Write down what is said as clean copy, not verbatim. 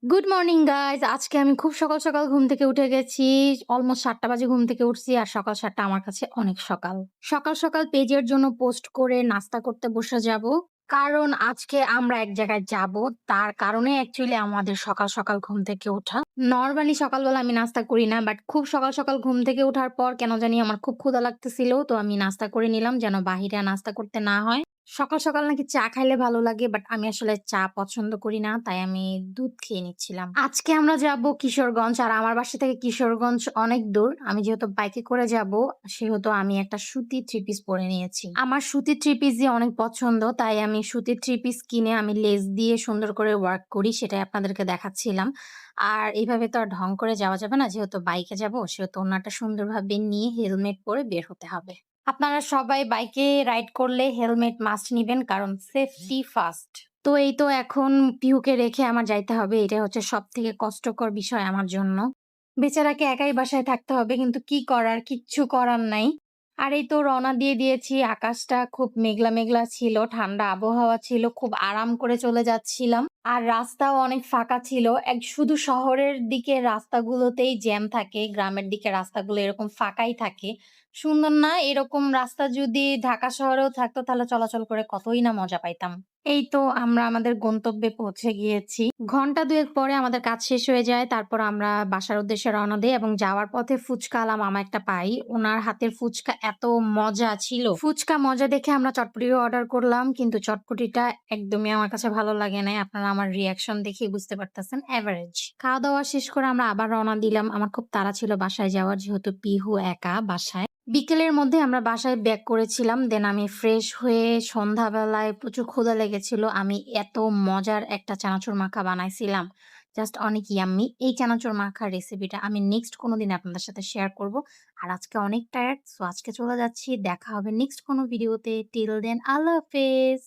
Good morning guys. আজকে আমি খুব সকাল ঘুম থেকে উঠে গেছি। অলমোস্ট ৭ঃ০০ বাজে ঘুম থেকে উঠছি। আর সকাল ৭ঃ০০ আমার কাছে অনেক সকাল। সকাল পেজের জন্য পোস্ট করে নাস্তা করতে বসে যাব। কারণ আজকে আমরা এক জায়গায় যাব। তার কারণে অ্যাকচুয়ালি আমাদের সকাল ঘুম থেকে ওঠা। নরমালি সকালবেলা আমি নাস্তা করি না। বাট খুব সকাল ঘুম থেকে ওঠার পর কেন জানি আমার খুব ক্ষুধা লাগতেছিল। তো আমি নাস্তা করে নিলাম যেন বাহিরে আর নাস্তা করতে না হয়। সকাল নাকি চা খাইলে ভালো লাগে। বাট আমি আসলে চা পছন্দ করি না। তাই আমি দুধ খেয়ে নিচ্ছিলাম। আজকে আমরা যাবো কিশোরগঞ্জ। আর আমার বাসা থেকে কিশোরগঞ্জ অনেক দূর। আমি যেহেতু বাইকে করে যাবো, সেহেতু আমি একটা সুতির থ্রি পিস পরে নিয়েছি। আমার সুতির থ্রি পিস দিয়ে অনেক পছন্দ। তাই আমি সুতির থ্রি পিস কিনে আমি লেস দিয়ে সুন্দর করে ওয়ার্ক করি। সেটাই আপনাদেরকে দেখাচ্ছিলাম। আর এভাবে তো আর ঢং করে যাওয়া যাবে না। যেহেতু বাইকে যাবো, সেহেতু ওড়নাটা সুন্দরভাবে নিয়ে হেলমেট পরে বের হতে হবে। আপনারা সবাই বাইকে রাইড করলে হেলমেট মাস্ট নিবেন কারণ সেফটি ফার্স্ট। তো এই তো এখন পিহুকে রেখে আমার যাইতে হবে। এটা হচ্ছে সবথেকে কষ্টকর বিষয় আমার জন্য। বেচারাকে একাই বাসায় থাকতে হবে কিন্তু কি করার, কিচ্ছু করার নাই। আর এই তো রওনা দিয়ে দিয়েছি। আকাশটা খুব মেঘলা ছিল, ঠান্ডা আবহাওয়া ছিল। খুব আরাম করে চলে যাচ্ছিলাম। আর রাস্তাও অনেক ফাঁকা ছিল। শুধু শহরের দিকে রাস্তাগুলোতেই জ্যাম থাকে। গ্রামের দিকে রাস্তাগুলো এরকম ফাঁকাই থাকে। সুন্দর না? এরকম রাস্তা যদি ঢাকা শহরেও থাকতো তাহলে চলাচল করে কতই না মজা পাইতাম। এই তো আমরা আমাদের গন্তব্যে পৌঁছে গিয়েছি। ঘন্টা ২ এক পরে আমাদের কাজ শেষ হয়ে যায়। তারপর আমরা বাসার উদ্দেশ্যে রওনা দেই এবং যাওয়ার পথে ফুচকা আলা মামা একটা পাই। উনার হাতের ফুচকা এত মজা ছিল। ফুচকা মজা দেখে আমরা চটপটিও অর্ডার করলাম। কিন্তু চটপটিটা একদমই আমার কাছে ভালো লাগে নাই। আপনারা আমার রিঅ্যাকশন দেখেই বুঝতে পারতেছেন এভারেজ। খাওয়া-দাওয়া শেষ করে আমরা আবার রওনা দিলাম। আমার খুব তাড়া ছিল বাসায় যাওয়ার যেহেতু পিহু একা বাসায়। বিকেলের মধ্যে আমরা বাসায় ব্যাক করেছিলাম। দেন আমি ফ্রেশ হয়ে সন্ধ্যাবেলায় প্রচুর ক্ষুধা লেগেছিল। আমি এত মজার একটা চানাচুর মাখা বানাইছিলাম। জাস্ট অনেক ইয়াম্মি। এই চানাচুর মাখার রেসিপিটা আমি নেক্সট কোনদিন আপনাদের সাথে শেয়ার করব। আর আজকে অনেক টায়ার্ড। সো আজকে চলে যাচ্ছি। দেখা হবে নেক্সট কোনো ভিডিওতে। টিল দেন আল্লাহ হাফেজ।